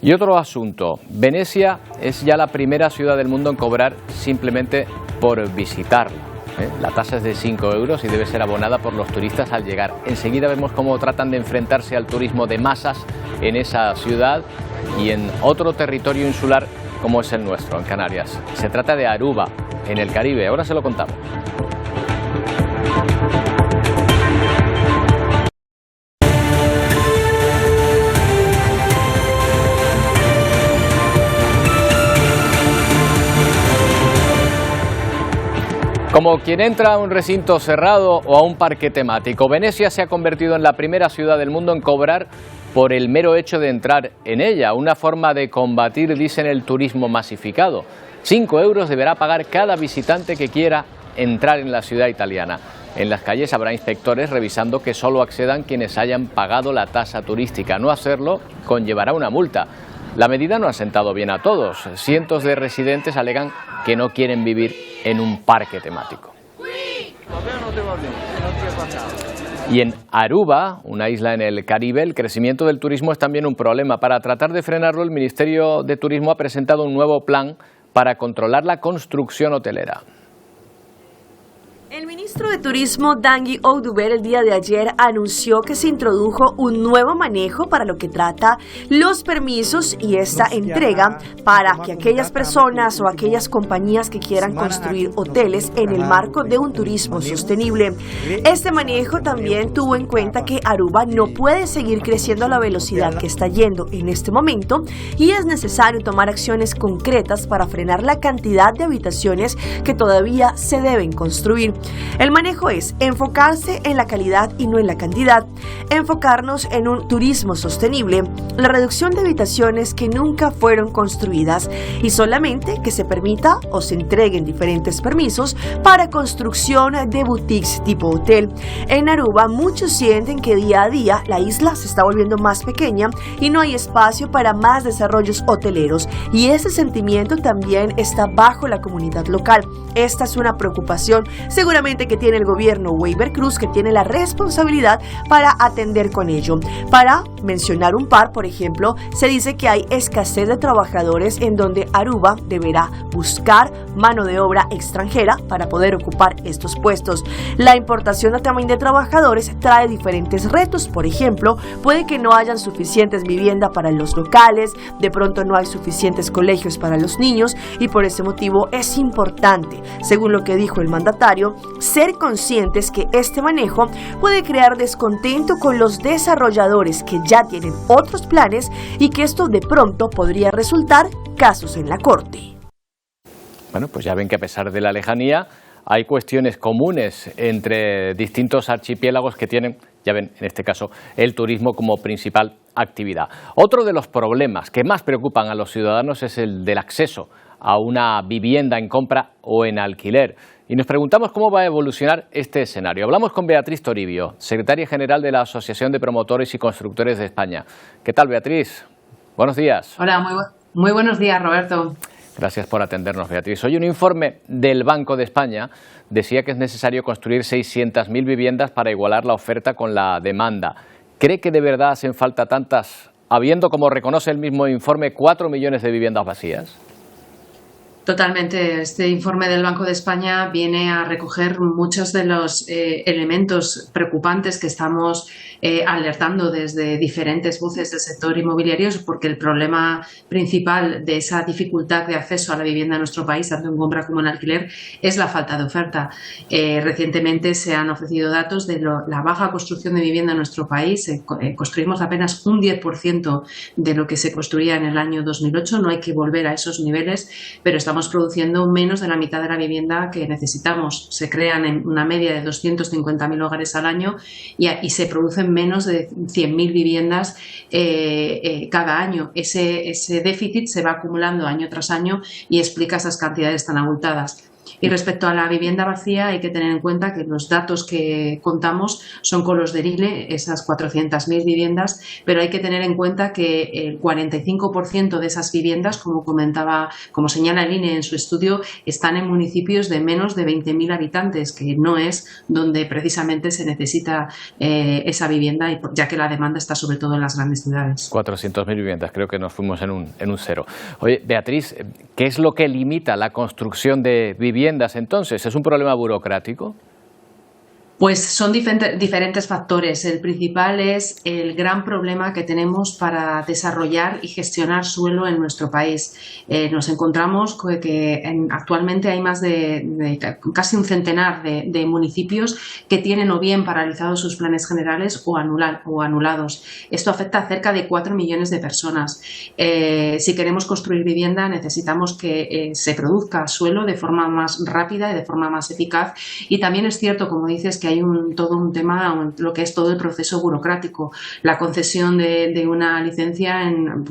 Y otro asunto, Venecia es ya la primera ciudad del mundo en cobrar simplemente por visitarla. La tasa es de 5 euros y debe ser abonada por los turistas al llegar. Enseguida vemos cómo tratan de enfrentarse al turismo de masas en esa ciudad y en otro territorio insular como es el nuestro, en Canarias. Se trata de Aruba, en el Caribe. Ahora se lo contamos. Como quien entra a un recinto cerrado o a un parque temático, Venecia se ha convertido en la primera ciudad del mundo en cobrar por el mero hecho de entrar en ella, una forma de combatir, dicen, el turismo masificado. 5 euros deberá pagar cada visitante que quiera entrar en la ciudad italiana. En las calles habrá inspectores revisando que solo accedan quienes hayan pagado la tasa turística. No hacerlo conllevará una multa. La medida no ha sentado bien a todos. Cientos de residentes alegan que no quieren vivir en un parque temático. Y en Aruba, una isla en el Caribe, el crecimiento del turismo es también un problema. Para tratar de frenarlo, el Ministerio de Turismo ha presentado un nuevo plan para controlar la construcción hotelera. El ministro de Turismo, Tanguy Ouduber, el día de ayer anunció que se introdujo un nuevo manejo para lo que trata los permisos y esta entrega para que aquellas personas o aquellas compañías que quieran construir hoteles en el marco de un turismo sostenible. Este manejo también tuvo en cuenta que Aruba no puede seguir creciendo a la velocidad que está yendo en este momento y es necesario tomar acciones concretas para frenar la cantidad de habitaciones que todavía se deben construir. El manejo es enfocarse en la calidad y no en la cantidad, enfocarnos en un turismo sostenible, la reducción de habitaciones que nunca fueron construidas y solamente que se permita o se entreguen diferentes permisos para construcción de boutiques tipo hotel. En Aruba muchos sienten que día a día la isla se está volviendo más pequeña y no hay espacio para más desarrollos hoteleros y ese sentimiento también está bajo la comunidad local. Esta es una preocupación seguramente que tiene el gobierno Weber Cruz, que tiene la responsabilidad para atender con ello. Para mencionar un par, por ejemplo, se dice que hay escasez de trabajadores en donde Aruba deberá buscar mano de obra extranjera para poder ocupar estos puestos. La importación también de trabajadores trae diferentes retos. Por ejemplo, puede que no hayan suficientes viviendas para los locales, de pronto no hay suficientes colegios para los niños y por ese motivo es importante, según lo que dijo el mandatario, ser conscientes que este manejo puede crear descontento con los desarrolladores que ya tienen otros planes y que esto de pronto podría resultar casos en la corte. Bueno, pues ya ven que a pesar de la lejanía hay cuestiones comunes entre distintos archipiélagos que tienen, ya ven, en este caso, el turismo como principal actividad. Otro de los problemas que más preocupan a los ciudadanos es el del acceso a una vivienda en compra o en alquiler. Y nos preguntamos cómo va a evolucionar este escenario. Hablamos con Beatriz Toribio, secretaria general de la Asociación de Promotores y Constructores de España. ¿Qué tal, Beatriz? Buenos días. Hola, muy buenos días, Roberto. Gracias por atendernos, Beatriz. Hoy un informe del Banco de España decía que es necesario construir 600.000 viviendas para igualar la oferta con la demanda. ¿Cree que de verdad hacen falta tantas, habiendo, como reconoce el mismo informe, 4 millones de viviendas vacías? Totalmente. Este informe del Banco de España viene a recoger muchos de los elementos preocupantes que estamos alertando desde diferentes voces del sector inmobiliario, porque el problema principal de esa dificultad de acceso a la vivienda en nuestro país, tanto en compra como en alquiler, es la falta de oferta. Recientemente se han ofrecido datos de la baja construcción de vivienda en nuestro país. Construimos apenas un 10% de lo que se construía en el año 2008. No hay que volver a esos niveles, pero estamos produciendo menos de la mitad de la vivienda que necesitamos. Se crean en una media de 250.000 hogares al año y se producen menos de 100.000 viviendas cada año. Ese déficit se va acumulando año tras año y explica esas cantidades tan abultadas. Y respecto a la vivienda vacía, hay que tener en cuenta que los datos que contamos son con los del INE, esas 400.000 viviendas, pero hay que tener en cuenta que el 45% de esas viviendas, como señala el INE en su estudio, están en municipios de menos de 20.000 habitantes, que no es donde precisamente se necesita esa vivienda, ya que la demanda está sobre todo en las grandes ciudades. 400.000 viviendas, creo que nos fuimos en un cero. Oye, Beatriz, ¿qué es lo que limita la construcción de viviendas entonces? ¿Es un problema burocrático? Pues son diferentes factores. El principal es el gran problema que tenemos para desarrollar y gestionar suelo en nuestro país. Nos encontramos que actualmente hay más de casi un centenar de municipios que tienen o bien paralizados sus planes generales o anulados. Esto afecta a cerca de 4 millones de personas. Si queremos construir vivienda, necesitamos que se produzca suelo de forma más rápida y de forma más eficaz. Y también es cierto, como dices, que hay todo un tema, lo que es todo el proceso burocrático. La concesión de una licencia,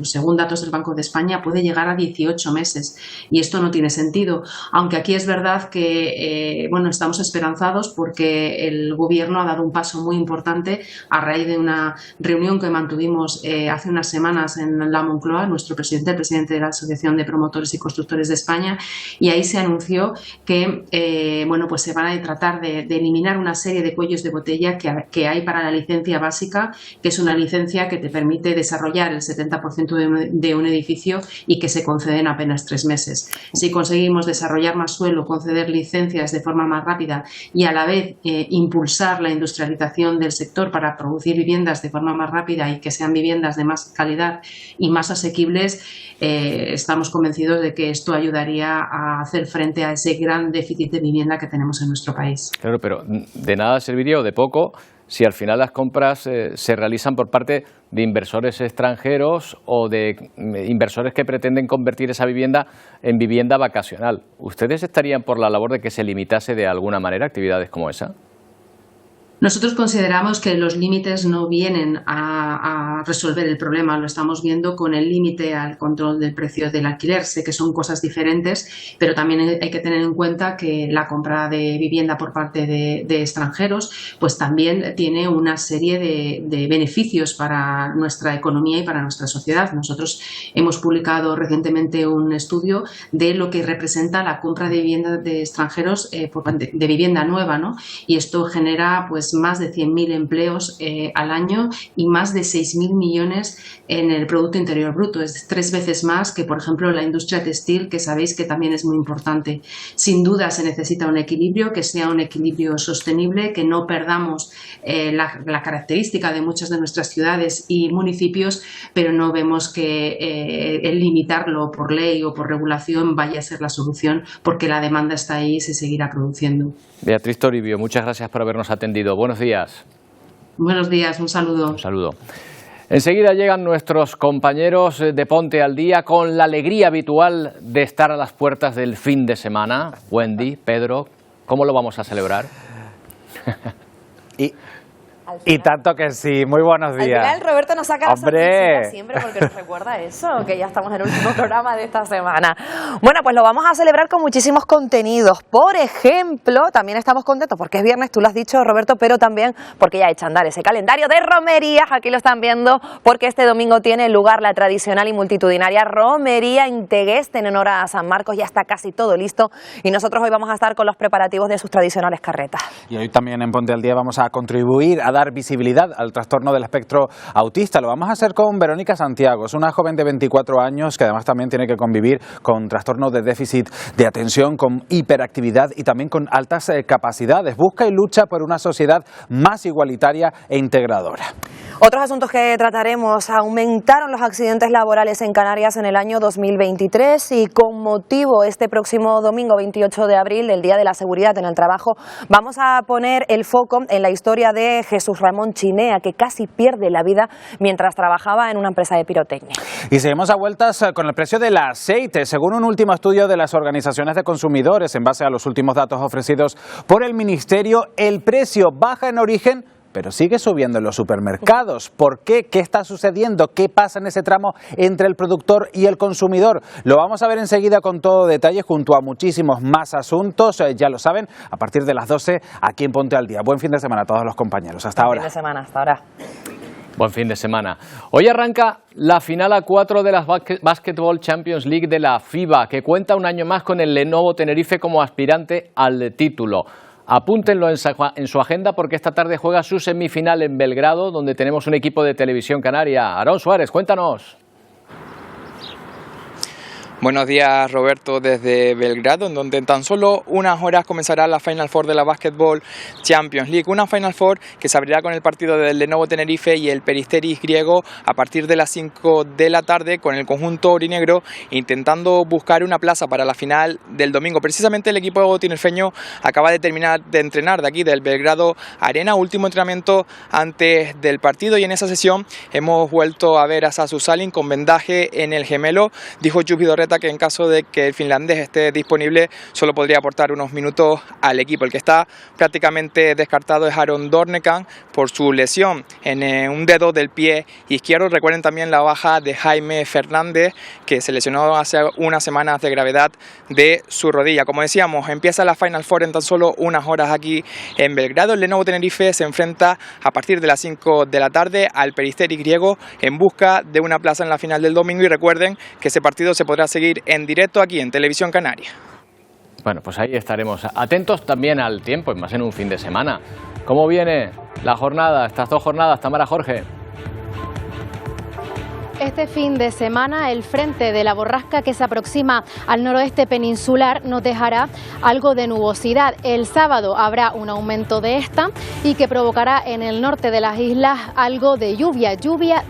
según datos del Banco de España, puede llegar a 18 meses y esto no tiene sentido. Aunque aquí es verdad que estamos esperanzados porque el Gobierno ha dado un paso muy importante a raíz de una reunión que mantuvimos hace unas semanas en la Moncloa, el presidente de la Asociación de Promotores y Constructores de España, y ahí se anunció que se van a tratar de eliminar una serie de cuellos de botella que hay para la licencia básica, que es una licencia que te permite desarrollar el 70% de un edificio y que se concede en apenas 3 meses. Si conseguimos desarrollar más suelo, conceder licencias de forma más rápida y a la vez impulsar la industrialización del sector para producir viviendas de forma más rápida y que sean viviendas de más calidad y más asequibles, estamos convencidos de que esto ayudaría a hacer frente a ese gran déficit de vivienda que tenemos en nuestro país. Claro, pero de nada serviría o de poco si al final las compras se realizan por parte de inversores extranjeros o de inversores que pretenden convertir esa vivienda en vivienda vacacional. ¿Ustedes estarían por la labor de que se limitase de alguna manera actividades como esa? Nosotros consideramos que los límites no vienen a resolver el problema, lo estamos viendo con el límite al control del precio del alquiler. Sé que son cosas diferentes, pero también hay que tener en cuenta que la compra de vivienda por parte de extranjeros pues también tiene una serie de beneficios para nuestra economía y para nuestra sociedad. Nosotros hemos publicado recientemente un estudio de lo que representa la compra de vivienda de extranjeros, de vivienda nueva, ¿no? Y esto genera pues más de 100.000 empleos al año y más de 6.000 millones en el Producto Interior Bruto. Es 3 veces más que, por ejemplo, la industria textil, que sabéis que también es muy importante. Sin duda se necesita un equilibrio, que sea un equilibrio sostenible, que no perdamos la característica de muchas de nuestras ciudades y municipios, pero no vemos que el limitarlo por ley o por regulación vaya a ser la solución, porque la demanda está ahí y se seguirá produciendo. Beatriz Toribio, muchas gracias por habernos atendido. Buenos días. Buenos días, un saludo. Un saludo. Enseguida llegan nuestros compañeros de Ponte al Día con la alegría habitual de estar a las puertas del fin de semana. Wendy, Pedro, ¿cómo lo vamos a celebrar? Y tanto que sí, muy buenos días. Al final Roberto nos saca la sonrisita siempre porque nos recuerda eso, que ya estamos en el último programa de esta semana. Bueno, pues lo vamos a celebrar con muchísimos contenidos. Por ejemplo, también estamos contentos porque es viernes, tú lo has dicho, Roberto, pero también porque ya echa a andar ese calendario de romerías. Aquí lo están viendo porque este domingo tiene lugar la tradicional y multitudinaria romería en Tegueste en honor a San Marcos. Ya está casi todo listo y nosotros hoy vamos a estar con los preparativos de sus tradicionales carretas. Y hoy también en Ponte al Día vamos a contribuir a dar visibilidad al trastorno del espectro autista. Lo vamos a hacer con Verónica Santiago. Es una joven de 24 años que además también tiene que convivir con trastornos de déficit de atención, con hiperactividad y también con altas capacidades. Busca y lucha por una sociedad más igualitaria e integradora. Otros asuntos que trataremos: aumentaron los accidentes laborales en Canarias en el año 2023 y con motivo este próximo domingo 28 de abril, el Día de la Seguridad en el Trabajo, vamos a poner el foco en la historia de Jesús Ramón Chinea, que casi pierde la vida mientras trabajaba en una empresa de pirotecnia. Y seguimos a vueltas con el precio del aceite. Según un último estudio de las organizaciones de consumidores, en base a los últimos datos ofrecidos por el Ministerio, el precio baja en origen, pero sigue subiendo en los supermercados. ¿Por qué? ¿Qué está sucediendo? ¿Qué pasa en ese tramo entre el productor y el consumidor? Lo vamos a ver enseguida con todo detalle, junto a muchísimos más asuntos. Ya lo saben, a partir de las 12 aquí en Ponte al Día. Buen fin de semana a todos los compañeros. Hasta ahora. Buen fin de semana, hasta ahora. Buen fin de semana. Hoy arranca la final a 4 de la Basketball Champions League de la FIBA, que cuenta un año más con el Lenovo Tenerife como aspirante al título. Apúntenlo en su agenda, porque esta tarde juega su semifinal en Belgrado, donde tenemos un equipo de Televisión Canaria. Aarón Suárez, cuéntanos. Buenos días, Roberto, desde Belgrado, en donde en tan solo unas horas comenzará la Final Four de la Basketball Champions League. Una Final Four que se abrirá con el partido del Lenovo Tenerife y el Peristeris griego a partir de las 5 de la tarde, con el conjunto aurinegro intentando buscar una plaza para la final del domingo. Precisamente el equipo tinerfeño acaba de terminar de entrenar de aquí, del Belgrado Arena, último entrenamiento antes del partido, y en esa sesión hemos vuelto a ver a Sasu Salin con vendaje en el gemelo. Dijo Juppy Dorreta que en caso de que el finlandés esté disponible solo podría aportar unos minutos al equipo. El que está prácticamente descartado es Aaron Dornekan por su lesión en un dedo del pie izquierdo. Recuerden también la baja de Jaime Fernández, que se lesionó hace unas semanas de gravedad de su rodilla. Como decíamos, empieza la Final Four en tan solo unas horas aquí en Belgrado. El Lenovo Tenerife se enfrenta a partir de las 5 de la tarde al Peristeris griego en busca de una plaza en la final del domingo, y recuerden que ese partido se podrá seguir en directo aquí en Televisión Canaria. Bueno, pues ahí estaremos atentos también al tiempo, y más en un fin de semana. ¿Cómo viene la jornada, estas dos jornadas, Tamara, Jorge? Este fin de semana el frente de la borrasca que se aproxima al noroeste peninsular nos dejará algo de nubosidad. El sábado habrá un aumento de esta y que provocará en el norte de las islas algo de lluvia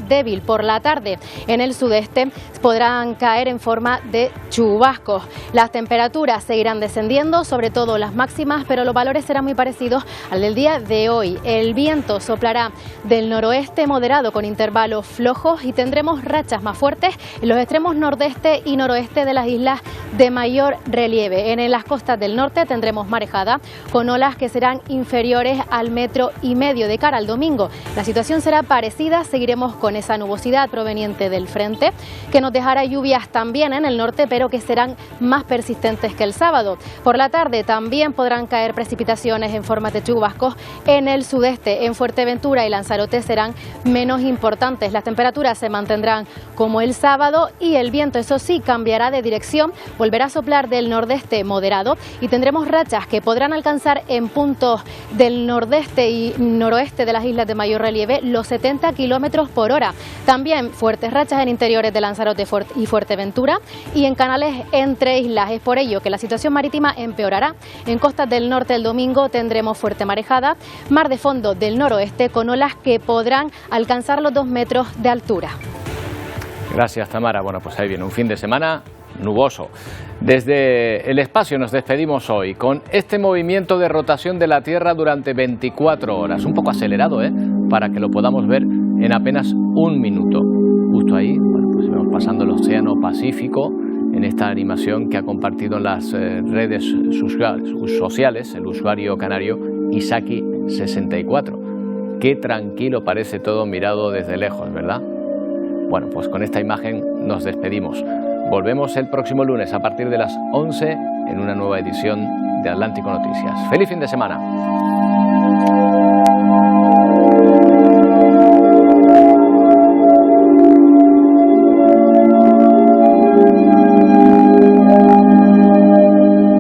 débil por la tarde. En el sudeste podrán caer en forma de chubascos. Las temperaturas seguirán descendiendo, sobre todo las máximas, pero los valores serán muy parecidos al del día de hoy. El viento soplará del noroeste moderado con intervalos flojos y tendremos rachas más fuertes en los extremos nordeste y noroeste de las islas de mayor relieve. En las costas del norte tendremos marejada con olas que serán inferiores al 1,5 metros de cara al domingo. La situación será parecida, seguiremos con esa nubosidad proveniente del frente que nos dejará lluvias también en el norte, pero que serán más persistentes que el sábado. Por la tarde también podrán caer precipitaciones en forma de chubascos en el sudeste. En Fuerteventura y Lanzarote serán menos importantes. Las temperaturas se mantendrán como el sábado y el viento, eso sí, cambiará de dirección, volverá a soplar del nordeste moderado y tendremos rachas que podrán alcanzar en puntos del nordeste y noroeste de las islas de mayor relieve los 70 kilómetros por hora. También fuertes rachas en interiores de Lanzarote y Fuerteventura y en canales entre islas. Es por ello que la situación marítima empeorará. En costas del norte el domingo tendremos fuerte marejada, mar de fondo del noroeste con olas que podrán alcanzar los 2 metros de altura. Gracias, Tamara. Bueno, pues ahí viene un fin de semana nuboso. Desde el espacio nos despedimos hoy con este movimiento de rotación de la Tierra durante 24 horas. Un poco acelerado, para que lo podamos ver en apenas un minuto. Justo ahí, bueno, pues vemos pasando el Océano Pacífico en esta animación que ha compartido en las redes sociales el usuario canario Isaki64. Qué tranquilo parece todo mirado desde lejos, ¿verdad? Bueno, pues con esta imagen nos despedimos. Volvemos el próximo lunes a partir de las 11 en una nueva edición de Atlántico Noticias. ¡Feliz fin de semana!